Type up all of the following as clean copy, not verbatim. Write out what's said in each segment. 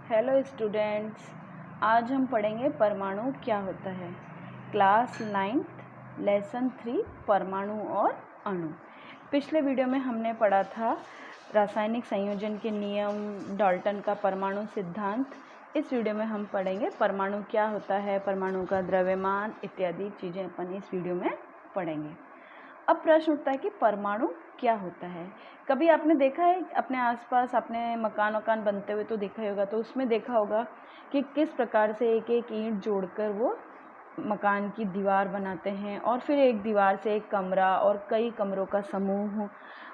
Hello students, आज हम पढ़ेंगे परमाणु क्या होता है। क्लास 9th लेसन 3 परमाणु और अणु। पिछले वीडियो में हमने पढ़ा था रासायनिक संयोजन के नियम, डाल्टन का परमाणु सिद्धांत। इस वीडियो में हम पढ़ेंगे परमाणु क्या होता है, परमाणु का द्रव्यमान इत्यादि चीज़ें अपन इस वीडियो में पढ़ेंगे। अब प्रश्न उठता है कि परमाणु क्या होता है। कभी आपने देखा है अपने आसपास, अपने मकान बनते हुए तो देखा ही होगा, तो उसमें देखा होगा कि किस प्रकार से एक एक ईंट जोड़कर वो मकान की दीवार बनाते हैं और फिर एक दीवार से एक कमरा और कई कमरों का समूह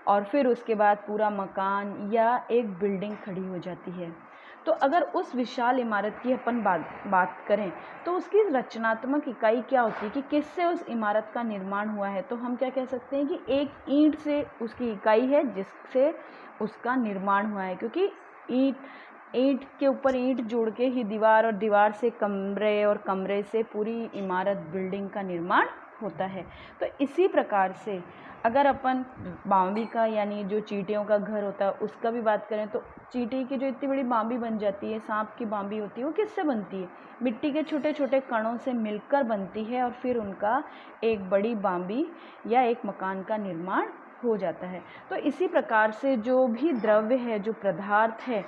और फिर उसके बाद पूरा मकान या एक बिल्डिंग खड़ी हो जाती है। तो अगर उस विशाल इमारत की अपन बात करें तो उसकी रचनात्मक इकाई क्या होती है कि किससे उस इमारत का निर्माण हुआ है, तो हम क्या कह सकते हैं कि एक ईंट से उसकी इकाई है जिससे उसका निर्माण हुआ है, क्योंकि ईंट के ऊपर ईंट जोड़ के ही दीवार और दीवार से कमरे और कमरे से पूरी इमारत बिल्डिंग का निर्माण होता है। तो इसी प्रकार से अगर अपन बावड़ी का यानी जो चींटियों का घर होता है उसका भी बात करें तो चींटी की जो इतनी बड़ी बावड़ी बन जाती है, सांप की बावड़ी होती है, वो किससे बनती है? मिट्टी के छोटे छोटे कणों से मिलकर बनती है और फिर उनका एक बड़ी बावड़ी या एक मकान का निर्माण हो जाता है। तो इसी प्रकार से जो भी द्रव्य है, जो पदार्थ है,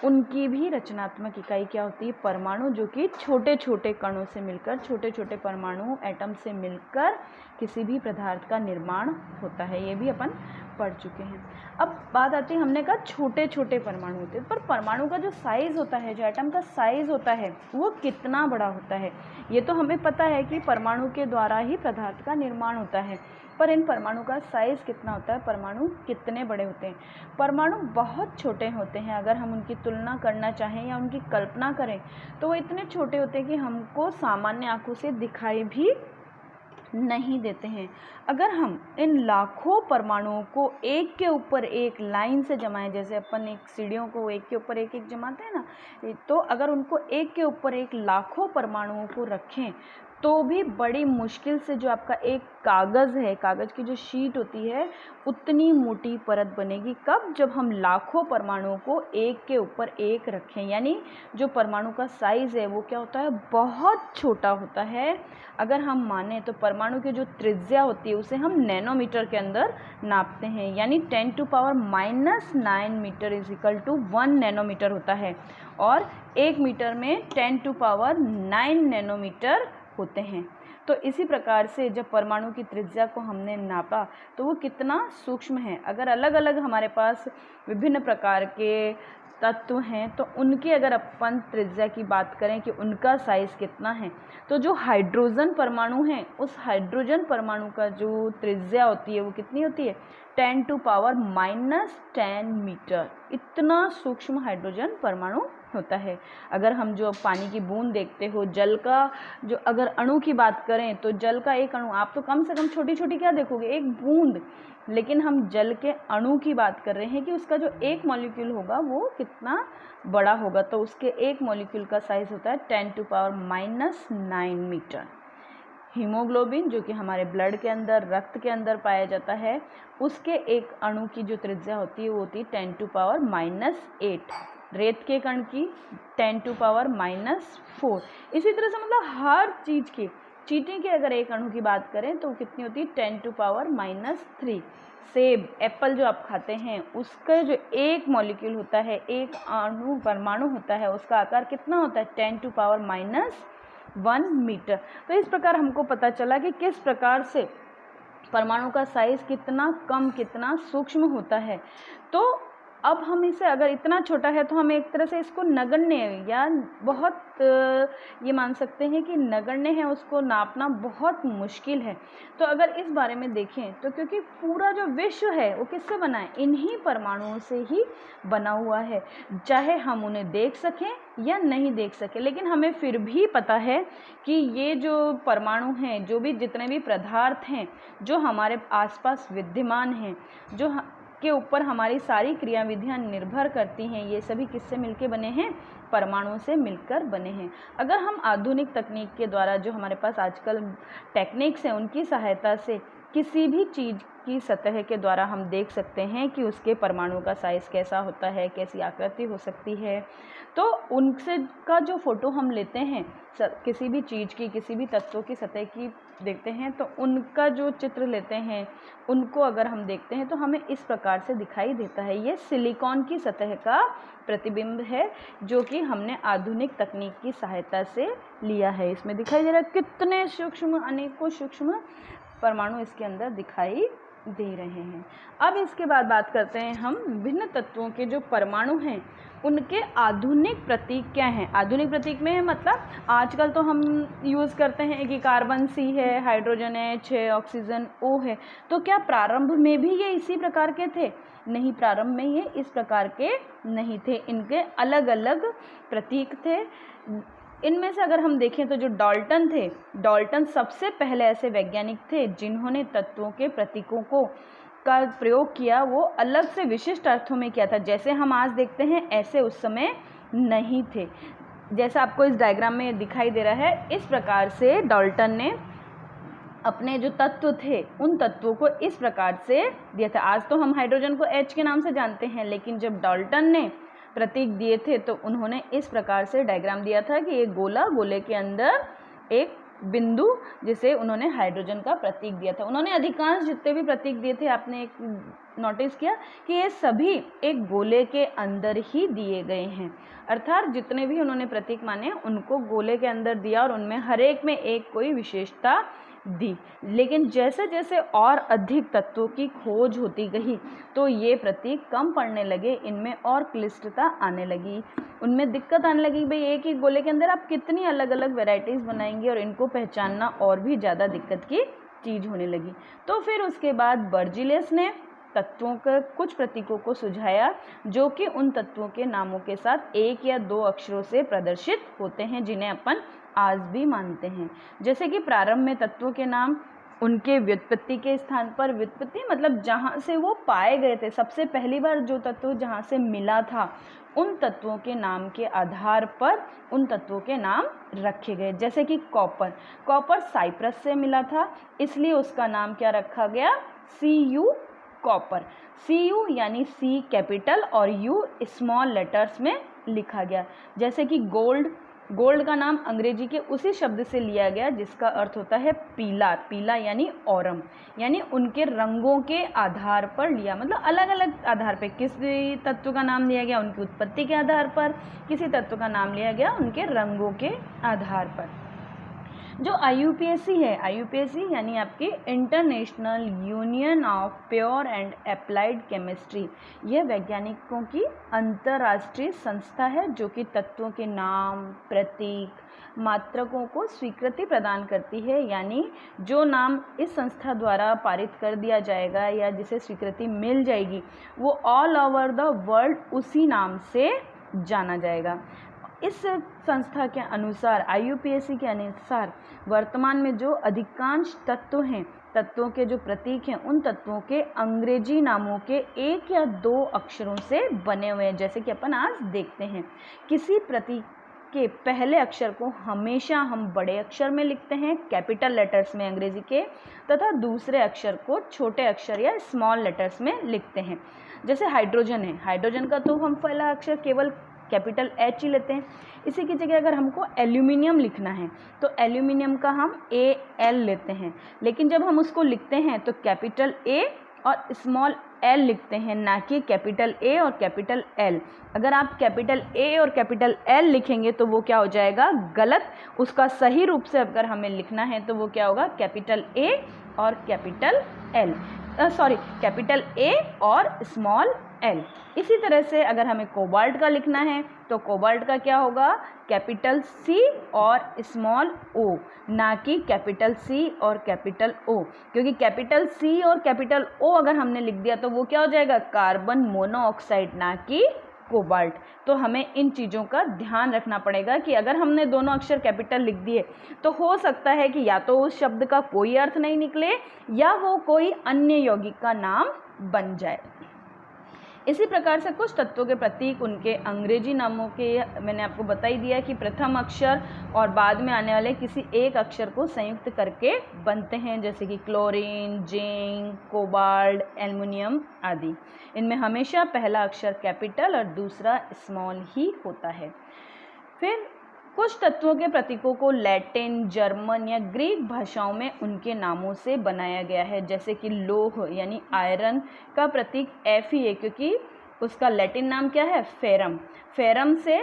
उनकी भी रचनात्मक इकाई क्या होती है? परमाणु, जो कि छोटे छोटे कणों से मिलकर, छोटे छोटे परमाणु एटम से मिलकर किसी भी पदार्थ का निर्माण होता है। ये भी अपन पढ़ चुके हैं। अब बात आती है, हमने कहा छोटे छोटे परमाणु होते हैं, पर परमाणु का जो साइज होता है, जो एटम का साइज होता है, वो कितना बड़ा होता है? ये तो हमें पता है कि परमाणु के द्वारा ही पदार्थ का निर्माण होता है, पर इन परमाणु का साइज कितना होता है? परमाणु कितने बड़े होते हैं? परमाणु बहुत छोटे होते हैं। अगर हम उनकी तुलना करना चाहें या उनकी कल्पना करें तो वो इतने छोटे होते हैं कि हमको सामान्य आंखों से दिखाई भी नहीं देते हैं। अगर हम इन लाखों परमाणुओं को एक के ऊपर एक लाइन से जमाएं, जैसे अपन एक सीढ़ियों को एक के ऊपर एक जमाते हैं ना, तो अगर उनको एक के ऊपर एक लाखों परमाणुओं को रखें तो भी बड़ी मुश्किल से जो आपका एक कागज़ है, कागज़ की जो शीट होती है, उतनी मोटी परत बनेगी। कब? जब हम लाखों परमाणुओं को एक के ऊपर एक रखें, यानी जो परमाणु का साइज़ है वो क्या होता है? बहुत छोटा होता है। अगर हम माने तो परमाणु की जो त्रिज्या होती है उसे हम नैनोमीटर के अंदर नापते हैं, यानी 10⁻⁹ मीटर = 1 नैनोमीटर होता है और 1 मीटर में 10⁹ नैनोमीटर होते हैं। तो इसी प्रकार से जब परमाणु की त्रिज्या को हमने नापा तो वो कितना सूक्ष्म है। अगर अलग अलग हमारे पास विभिन्न प्रकार के तत्व हैं तो उनकी अगर अपन त्रिज्या की बात करें कि उनका साइज़ कितना है, तो जो हाइड्रोजन परमाणु हैं, उस हाइड्रोजन परमाणु का जो त्रिज्या होती है वो कितनी होती है? 10⁻⁻10 मीटर। इतना सूक्ष्म हाइड्रोजन परमाणु होता है। अगर हम जो पानी की बूंद देखते हो, जल का जो अगर अणु की बात करें तो जल का एक अणु आप तो कम से कम छोटी छोटी क्या देखोगे? एक बूंद। लेकिन हम जल के अणु की बात कर रहे हैं कि उसका जो एक मॉलिक्यूल होगा वो कितना बड़ा होगा, तो उसके एक मॉलिक्यूल का साइज़ होता है 10⁻⁹ मीटर। हीमोग्लोबिन, जो कि हमारे ब्लड के अंदर, रक्त के अंदर पाया जाता है, उसके एक अणु की जो त्रिज्या होती है वो होती है 10⁻⁸। रेत के कण की 10⁻⁴। इसी तरह से मतलब हर चीज़ की, चींटी के अगर एक अणु की बात करें तो कितनी होती है? 10⁻⁻3। सेब, एप्पल जो आप खाते हैं, उसका जो एक मॉलिक्यूल होता है, एक अणु परमाणु होता है, उसका आकार कितना होता है? 10⁻⁻1 मीटर। तो इस प्रकार हमको पता चला कि किस प्रकार से परमाणु का साइज़ कितना कम, कितना सूक्ष्म होता है। तो अब हम इसे, अगर इतना छोटा है तो हम एक तरह से इसको नगण्य या बहुत ये मान सकते हैं कि नगण्य है, उसको नापना बहुत मुश्किल है। तो अगर इस बारे में देखें तो क्योंकि पूरा जो विश्व है वो किससे बना है? इन्हीं परमाणुओं से ही बना हुआ है। चाहे हम उन्हें देख सकें या नहीं देख सकें, लेकिन हमें फिर भी पता है कि ये जो परमाणु हैं, जो भी जितने भी पदार्थ हैं जो हमारे आसपास विद्यमान हैं, जो के ऊपर हमारी सारी क्रियाविधियाँ निर्भर करती हैं, ये सभी किससे मिलके बने हैं? परमाणुओं से मिलकर बने हैं। अगर हम आधुनिक तकनीक के द्वारा, जो हमारे पास आजकल टेक्निक्स हैं, उनकी सहायता से किसी भी चीज़ की सतह के द्वारा हम देख सकते हैं कि उसके परमाणु का साइज़ कैसा होता है, कैसी आकृति हो सकती है। तो उनसे का जो फ़ोटो हम लेते हैं किसी भी चीज़ की, किसी भी तत्वों की सतह की देखते हैं, तो उनका जो चित्र लेते हैं, उनको अगर हम देखते हैं तो हमें इस प्रकार से दिखाई देता है। ये सिलिकॉन की सतह का प्रतिबिंब है जो कि हमने आधुनिक तकनीक की सहायता से लिया है। इसमें दिखाई दे रहा है कितने सूक्ष्म, अनेकों सूक्ष्म परमाणु इसके अंदर दिखाई दे रहे हैं। अब इसके बाद बात करते हैं हम विभिन्न तत्वों के जो परमाणु हैं उनके आधुनिक प्रतीक क्या हैं। आधुनिक प्रतीक में मतलब आजकल तो हम यूज़ करते हैं कि कार्बन C है, हाइड्रोजन H है, ऑक्सीजन O है। तो क्या प्रारंभ में भी ये इसी प्रकार के थे? नहीं, प्रारंभ में ये इस प्रकार के नहीं थे, इनके अलग अलग प्रतीक थे। इनमें से अगर हम देखें तो जो डाल्टन थे, डाल्टन सबसे पहले ऐसे वैज्ञानिक थे जिन्होंने तत्वों के प्रतीकों का प्रयोग किया। वो अलग से विशिष्ट अर्थों में किया था। जैसे हम आज देखते हैं ऐसे उस समय नहीं थे। जैसा आपको इस डायग्राम में दिखाई दे रहा है, इस प्रकार से डाल्टन ने अपने जो तत्व थे उन तत्वों को इस प्रकार से दिया था। आज तो हम हाइड्रोजन को H के नाम से जानते हैं, लेकिन जब डाल्टन ने प्रतीक दिए थे तो उन्होंने इस प्रकार से डायग्राम दिया था कि एक गोला, गोले के अंदर एक बिंदु, जिसे उन्होंने हाइड्रोजन का प्रतीक दिया था। उन्होंने अधिकांश जितने भी प्रतीक दिए थे, आपने एक नोटिस किया कि ये सभी एक गोले के अंदर ही दिए गए हैं। अर्थात जितने भी उन्होंने प्रतीक माने उनको गोले के अंदर दिया और उनमें हर एक में एक कोई विशेषता दी। लेकिन जैसे जैसे और अधिक तत्वों की खोज होती गई तो ये प्रतीक कम पड़ने लगे, इनमें और क्लिष्टता आने लगी, उनमें दिक्कत आने लगी। भाई एक ही गोले के अंदर आप कितनी अलग अलग वैरायटीज़ बनाएंगे और इनको पहचानना और भी ज़्यादा दिक्कत की चीज़ होने लगी। तो फिर उसके बाद बर्जीलियस ने तत्वों के कुछ प्रतीकों को सुझाया जो कि उन तत्वों के नामों के साथ एक या दो अक्षरों से प्रदर्शित होते हैं, जिन्हें अपन आज भी मानते हैं। जैसे कि प्रारंभ में तत्वों के नाम उनके व्युत्पत्ति के स्थान पर, व्युत्पत्ति मतलब जहाँ से वो पाए गए थे, सबसे पहली बार जो तत्व जहाँ से मिला था उन तत्वों के नाम के आधार पर उन तत्वों के नाम रखे गए। जैसे कि कॉपर, कॉपर साइप्रस से मिला था, इसलिए उसका नाम क्या रखा गया? Cu copper. Cu यानी C कैपिटल और U स्मॉल लेटर्स में लिखा गया। जैसे कि गोल्ड, गोल्ड का नाम अंग्रेजी के उसी शब्द से लिया गया जिसका अर्थ होता है पीला, पीला यानी ऑरम, यानी उनके रंगों के आधार पर लिया, मतलब अलग अलग आधार पर किसी तत्व का नाम लिया गया उनकी उत्पत्ति के आधार पर, किसी तत्व का नाम लिया गया उनके रंगों के आधार पर। जो IUPAC है, IUPAC यानी आपकी international union of pure and applied chemistry, यह वैज्ञानिकों की अंतर्राष्ट्रीय संस्था है जो कि तत्वों के नाम, प्रतीक, मात्रकों को स्वीकृति प्रदान करती है। यानी जो नाम इस संस्था द्वारा पारित कर दिया जाएगा या जिसे स्वीकृति मिल जाएगी वो ऑल ओवर द वर्ल्ड उसी नाम से जाना जाएगा। इस संस्था के अनुसार, IUPAC के अनुसार, वर्तमान में जो अधिकांश तत्व हैं, तत्वों के जो प्रतीक हैं, उन तत्वों के अंग्रेजी नामों के एक या दो अक्षरों से बने हुए हैं। जैसे कि अपन आज देखते हैं, किसी प्रतीक के पहले अक्षर को हमेशा हम बड़े अक्षर में लिखते हैं, कैपिटल लेटर्स में अंग्रेजी के, तथा दूसरे अक्षर को छोटे अक्षर या स्मॉल लेटर्स में लिखते हैं। जैसे हाइड्रोजन है, हाइड्रोजन का तो हम पहला अक्षर केवल कैपिटल H ही लेते हैं। इसी की जगह अगर हमको एल्यूमिनियम लिखना है तो एल्यूमिनियम का हम AL लेते हैं, लेकिन जब हम उसको लिखते हैं तो कैपिटल A और स्मॉल l लिखते हैं, ना कि कैपिटल A और कैपिटल L। अगर आप कैपिटल A और कैपिटल L लिखेंगे तो वो क्या हो जाएगा? गलत। उसका सही रूप से अगर हमें लिखना है तो वो क्या होगा? कैपिटल A और कैपिटल L, कैपिटल A और स्मॉल l। इसी तरह से अगर हमें कोबाल्ट का लिखना है तो कोबाल्ट का क्या होगा? कैपिटल C और स्मॉल o, ना कि कैपिटल C और कैपिटल O, क्योंकि कैपिटल C और कैपिटल O अगर हमने लिख दिया तो वो क्या हो जाएगा? कार्बन मोनोऑक्साइड, ना कि कोबाल्ट। तो हमें इन चीज़ों का ध्यान रखना पड़ेगा कि अगर हमने दोनों अक्षर कैपिटल लिख दिए तो हो सकता है कि या तो उस शब्द का कोई अर्थ नहीं निकले या वो कोई अन्य यौगिक का नाम बन जाए। इसी प्रकार से कुछ तत्वों के प्रतीक उनके अंग्रेजी नामों के मैंने आपको बता ही दिया कि प्रथम अक्षर और बाद में आने वाले किसी एक अक्षर को संयुक्त करके बनते हैं, जैसे कि क्लोरीन, जिंक, कोबाल्ट, एल्युमिनियम आदि। इनमें हमेशा पहला अक्षर कैपिटल और दूसरा स्मॉल ही होता है। फिर कुछ तत्वों के प्रतीकों को लैटिन, जर्मन या ग्रीक भाषाओं में उनके नामों से बनाया गया है, जैसे कि लोह यानी आयरन का प्रतीक Fe है, क्योंकि उसका लैटिन नाम क्या है, फेरम। फेरम से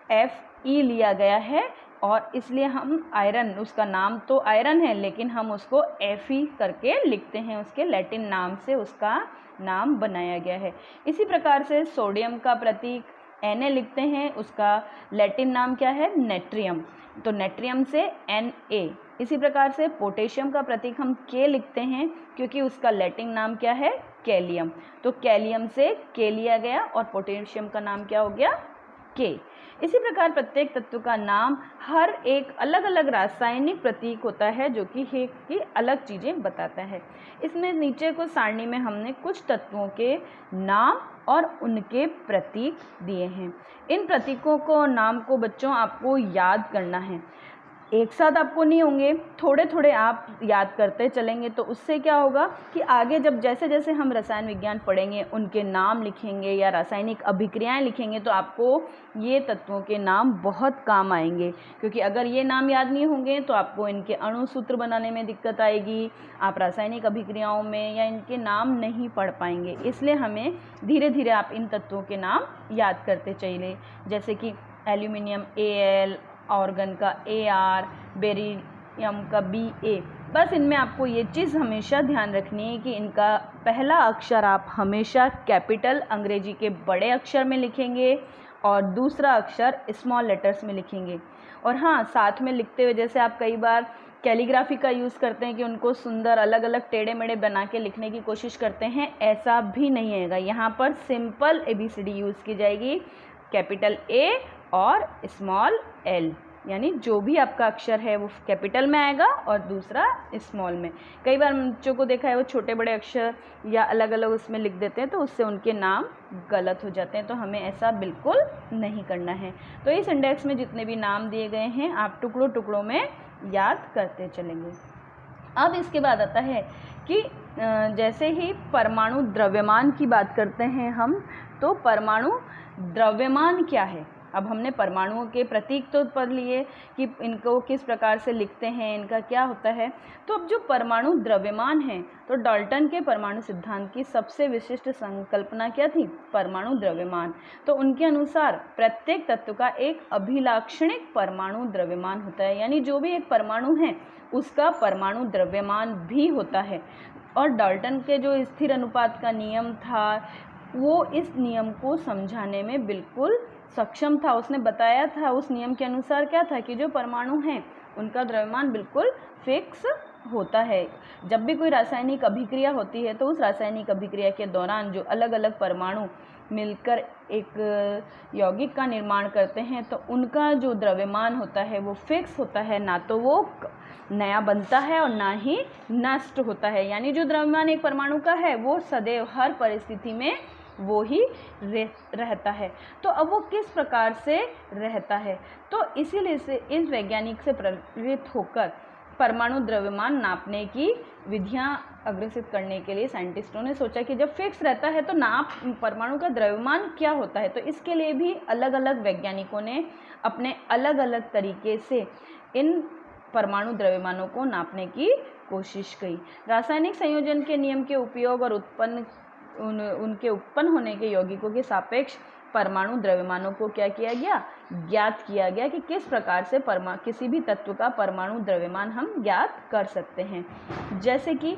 Fe लिया गया है और इसलिए हम आयरन, उसका नाम तो आयरन है लेकिन हम उसको Fe करके लिखते हैं, उसके लैटिन नाम से उसका नाम बनाया गया है। इसी प्रकार से सोडियम का प्रतीक Na लिखते हैं, उसका लैटिन नाम क्या है, नेट्रियम, तो नेट्रियम से Na। इसी प्रकार से पोटेशियम का प्रतीक हम K लिखते हैं क्योंकि उसका लैटिन नाम क्या है, कैलियम, तो कैलियम से K लिया गया और पोटेशियम का नाम क्या हो गया, K। इसी प्रकार प्रत्येक तत्व का नाम हर एक अलग अलग रासायनिक प्रतीक होता है जो कि अलग चीज़ें बताता है। इसमें नीचे को सारणी में हमने कुछ तत्वों के नाम और उनके प्रतीक दिए हैं। इन प्रतीकों को नाम को बच्चों आपको याद करना है, एक साथ आपको नहीं होंगे, थोड़े थोड़े आप याद करते चलेंगे, तो उससे क्या होगा कि आगे जब जैसे जैसे हम रसायन विज्ञान पढ़ेंगे, उनके नाम लिखेंगे या रासायनिक अभिक्रियाएं लिखेंगे, तो आपको ये तत्वों के नाम बहुत काम आएंगे। क्योंकि अगर ये नाम याद नहीं होंगे तो आपको इनके अणु सूत्र बनाने में दिक्कत आएगी, आप रासायनिक अभिक्रियाओं में या इनके नाम नहीं पढ़ पाएंगे। इसलिए हमें धीरे धीरे आप इन तत्वों के नाम याद करते चलिए, जैसे कि एल्यूमिनियम Al, ऑर्गन का Ar, बेरिलियम का Ba। बस इनमें आपको ये चीज़ हमेशा ध्यान रखनी है कि इनका पहला अक्षर आप हमेशा कैपिटल अंग्रेजी के बड़े अक्षर में लिखेंगे और दूसरा अक्षर स्मॉल लेटर्स में लिखेंगे। और हाँ, साथ में लिखते हुए जैसे आप कई बार कैलीग्राफी का यूज़ करते हैं कि उनको सुंदर अलग अलग टेढ़े मेढ़े बना के लिखने की कोशिश करते हैं, ऐसा भी नहीं आएगा। यहाँ पर सिंपल ABCD यूज़ की जाएगी, कैपिटल A और स्मॉल l, यानी जो भी आपका अक्षर है वो कैपिटल में आएगा और दूसरा स्मॉल में। कई बार बच्चों को देखा है वो छोटे बड़े अक्षर या अलग अलग उसमें लिख देते हैं, तो उससे उनके नाम गलत हो जाते हैं, तो हमें ऐसा बिल्कुल नहीं करना है। तो इस इंडेक्स में जितने भी नाम दिए गए हैं आप टुकड़ों टुकड़ों में याद करते चलेंगे। अब इसके बाद आता है कि जैसे ही परमाणु द्रव्यमान की बात करते हैं हम, तो परमाणु द्रव्यमान क्या है। अब हमने परमाणुओं के प्रतीक तो पढ़ लिए कि इनको किस प्रकार से लिखते हैं, इनका क्या होता है। तो अब जो परमाणु द्रव्यमान है, तो डाल्टन के परमाणु सिद्धांत की सबसे विशिष्ट संकल्पना क्या थी, परमाणु द्रव्यमान। तो उनके अनुसार प्रत्येक तत्व का एक अभिलाक्षणिक परमाणु द्रव्यमान होता है, यानी जो भी एक परमाणु है उसका परमाणु द्रव्यमान भी होता है। और डाल्टन के जो स्थिर अनुपात का नियम था, वो इस नियम को समझाने में बिल्कुल सक्षम था। उसने बताया था उस नियम के अनुसार क्या था कि जो परमाणु हैं उनका द्रव्यमान बिल्कुल फिक्स होता है। जब भी कोई रासायनिक अभिक्रिया होती है तो उस रासायनिक अभिक्रिया के दौरान जो अलग अलग परमाणु मिलकर एक यौगिक का निर्माण करते हैं, तो उनका जो द्रव्यमान होता है वो फिक्स होता है, ना तो वो नया बनता है और ना ही नष्ट होता है। यानी जो द्रव्यमान एक परमाणु का है वो सदैव हर परिस्थिति में वो ही रहता है। तो अब वो किस प्रकार से रहता है, तो इसीलिए से इस वैज्ञानिक से प्रेरित होकर परमाणु द्रव्यमान नापने की विधियां अग्रसित करने के लिए साइंटिस्टों ने सोचा कि जब फिक्स रहता है तो नाप परमाणु का द्रव्यमान क्या होता है। तो इसके लिए भी अलग अलग वैज्ञानिकों ने अपने अलग अलग तरीके से इन परमाणु द्रव्यमानों को नापने की कोशिश की। रासायनिक संयोजन के नियम के उपयोग और उनके उत्पन्न होने के यौगिकों के सापेक्ष परमाणु द्रव्यमानों को क्या किया गया, ज्ञात किया गया कि किस प्रकार से किसी भी तत्व का परमाणु द्रव्यमान हम ज्ञात कर सकते हैं। जैसे कि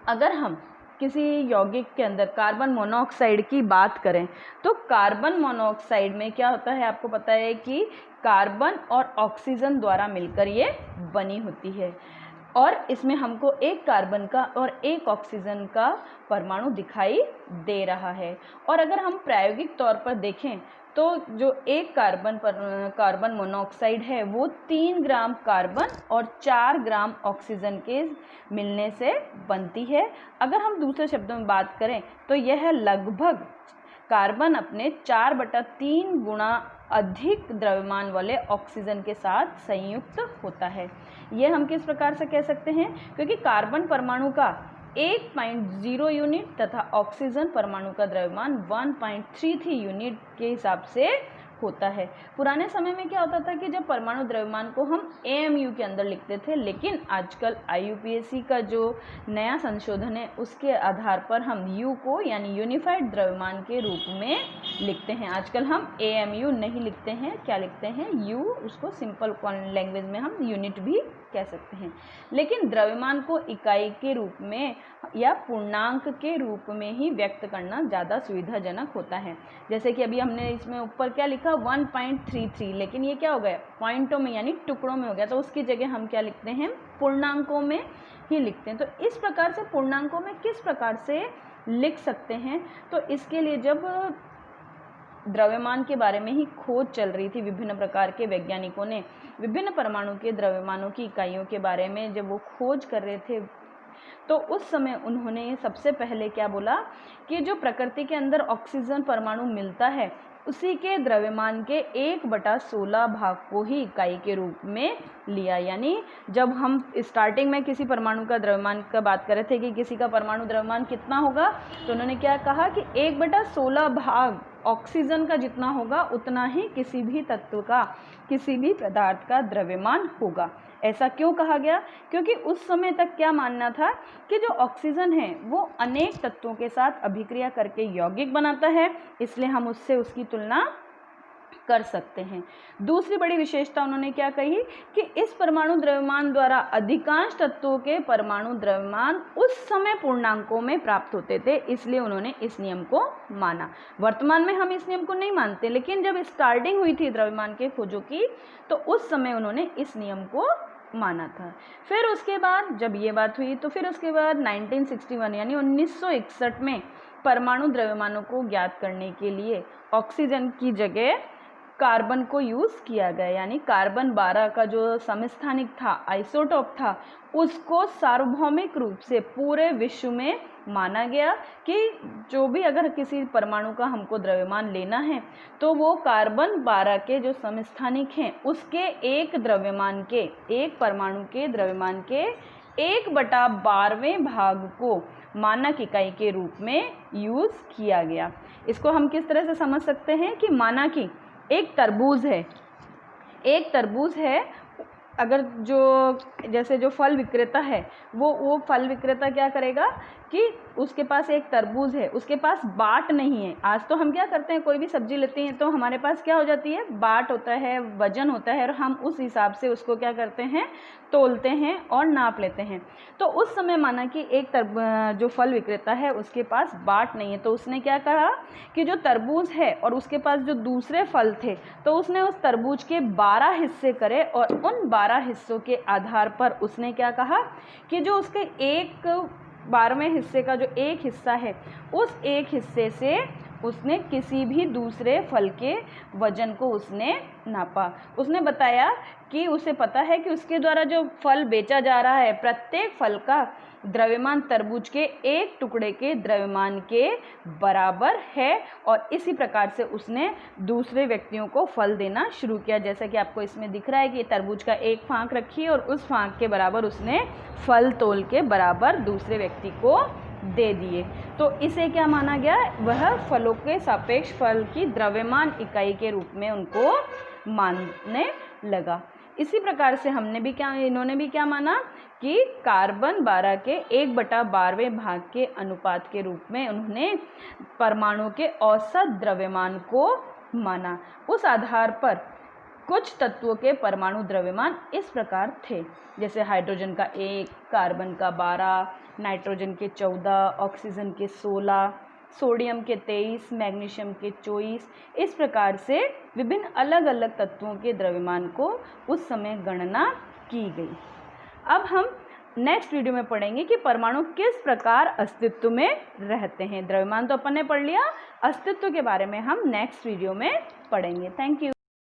अगर हम किसी यौगिक के अंदर कार्बन मोनोऑक्साइड की बात करें, तो कार्बन मोनोऑक्साइड में क्या होता है, आपको पता है कि कार्बन और ऑक्सीजन द्वारा मिलकर ये बनी होती है और इसमें हमको एक कार्बन का और एक ऑक्सीजन का परमाणु दिखाई दे रहा है। और अगर हम प्रायोगिक तौर पर देखें तो जो एक कार्बन मोनोऑक्साइड है वो 3 ग्राम कार्बन और 4 ग्राम ऑक्सीजन के मिलने से बनती है। अगर हम दूसरे शब्दों में बात करें तो यह लगभग कार्बन अपने 4/3 गुणा अधिक द्रव्यमान वाले ऑक्सीजन के साथ संयुक्त होता है। यह हम किस प्रकार से कह सकते हैं, क्योंकि कार्बन परमाणु का 1.0 यूनिट तथा ऑक्सीजन परमाणु का द्रव्यमान 1.33 यूनिट के हिसाब से होता है। पुराने समय में क्या होता था कि जब परमाणु द्रव्यमान को हम AMU के अंदर लिखते थे, लेकिन आजकल IUPAC का जो नया संशोधन है उसके आधार पर हम U को यानी यूनिफाइड द्रव्यमान के रूप में लिखते हैं। आजकल हम AMU नहीं लिखते हैं, क्या लिखते हैं, U, उसको सिंपल लैंग्वेज में हम यूनिट भी कह सकते हैं। लेकिन द्रव्यमान को इकाई के रूप में या पूर्णांक के रूप में ही व्यक्त करना ज़्यादा सुविधाजनक होता है। जैसे कि अभी हमने इसमें ऊपर क्या लिखा 1.33, लेकिन ये क्या हो गया, पॉइंटों में यानी टुकड़ों में हो गया, तो उसकी जगह हम क्या लिखते हैं, पूर्णांकों में ही लिखते हैं। तो इस प्रकार से पूर्णांकों में किस प्रकार से लिख सकते हैं, तो इसके लिए जब द्रव्यमान के बारे में ही खोज चल रही थी, विभिन्न प्रकार के वैज्ञानिकों ने विभिन्न परमाणु के द्रव्यमानों की इकाइयों के बारे में जब वो खोज कर रहे थे, तो उस समय उन्होंने सबसे पहले क्या बोला कि जो प्रकृति के अंदर ऑक्सीजन परमाणु मिलता है उसी के द्रव्यमान के 1/16 भाग को ही इकाई के रूप में लिया। यानी जब हम स्टार्टिंग में किसी परमाणु का द्रव्यमान का बात कर रहे थे कि किसी का परमाणु द्रव्यमान कितना होगा, तो उन्होंने क्या कहा कि 1/16 भाग ऑक्सीजन का जितना होगा उतना ही किसी भी तत्व का, किसी भी पदार्थ का द्रव्यमान होगा। ऐसा क्यों कहा गया, क्योंकि उस समय तक क्या मानना था कि जो ऑक्सीजन है वो अनेक तत्वों के साथ अभिक्रिया करके यौगिक बनाता है, इसलिए हम उससे उसकी तुलना कर सकते हैं। दूसरी बड़ी विशेषता उन्होंने क्या कही कि इस परमाणु द्रव्यमान द्वारा अधिकांश तत्वों के परमाणु द्रव्यमान उस समय पूर्णांकों में प्राप्त होते थे, इसलिए उन्होंने इस नियम को माना। वर्तमान में हम इस नियम को नहीं मानते, लेकिन जब स्टार्टिंग हुई थी द्रव्यमान के खोजों की तो उस समय उन्होंने इस नियम को माना था। फिर उसके बाद जब ये बात हुई तो फिर उसके बाद 1961 यानी 1961 में परमाणु द्रव्यमानों को ज्ञात करने के लिए ऑक्सीजन की जगह कार्बन को यूज़ किया गया। यानी कार्बन 12 का जो समस्थानिक था, आइसोटोप था, उसको सार्वभौमिक रूप से पूरे विश्व में माना गया कि जो भी अगर किसी परमाणु का हमको द्रव्यमान लेना है तो वो कार्बन 12 के जो समस्थानिक हैं उसके एक द्रव्यमान के, एक परमाणु के द्रव्यमान के 1/12वें भाग को मानक इकाई के रूप में यूज़ किया गया। इसको हम किस तरह से समझ सकते हैं कि माना कि एक तरबूज है, अगर जो जैसे जो फल विक्रेता है वो फल विक्रेता क्या करेगा कि उसके पास एक तरबूज है, उसके पास बाट नहीं है। आज तो हम क्या करते हैं, कोई भी सब्जी लेते हैं तो हमारे पास क्या हो जाती है, बाट होता है, वजन होता है, और हम उस हिसाब से उसको क्या करते हैं, तोलते हैं और नाप लेते हैं। तो उस समय माना कि एक जो फल विक्रेता है उसके पास बाट नहीं है, तो उसने क्या कहा कि जो तरबूज है और उसके पास जो दूसरे फल थे तो उसने उस तरबूज के 12 हिस्से करे और उन 12 हिस्सों के आधार पर उसने क्या कहा कि जो उसके 1/12वें हिस्से का जो एक हिस्सा है उस एक हिस्से से उसने किसी भी दूसरे फल के वजन को उसने नापा। उसने बताया कि उसे पता है कि उसके द्वारा जो फल बेचा जा रहा है प्रत्येक फल का द्रव्यमान तरबूज के एक टुकड़े के द्रव्यमान के बराबर है, और इसी प्रकार से उसने दूसरे व्यक्तियों को फल देना शुरू किया। जैसा कि आपको इसमें दिख रहा है कि तरबूज का एक फांक रखी और उस फांक के बराबर उसने फल तोल के बराबर दूसरे व्यक्ति को दे दिए। तो इसे क्या माना गया, वह फलों के सापेक्ष फल की द्रव्यमान इकाई के रूप में उनको मानने लगा। इसी प्रकार से इन्होंने भी क्या माना कि कार्बन 12 के 1/12वें भाग के अनुपात के रूप में उन्होंने परमाणु के औसत द्रव्यमान को माना। उस आधार पर कुछ तत्वों के परमाणु द्रव्यमान इस प्रकार थे, जैसे हाइड्रोजन का 1, कार्बन का 12, नाइट्रोजन के 14, ऑक्सीजन के 16, सोडियम के 23, मैग्नीशियम के 24। इस प्रकार से विभिन्न अलग अलग तत्वों के द्रव्यमान को उस समय गणना की गई। अब हम नेक्स्ट वीडियो में पढ़ेंगे कि परमाणु किस प्रकार अस्तित्व में रहते हैं। द्रव्यमान तो अपन ने पढ़ लिया, अस्तित्व के बारे में हम नेक्स्ट वीडियो में पढ़ेंगे। Thank you.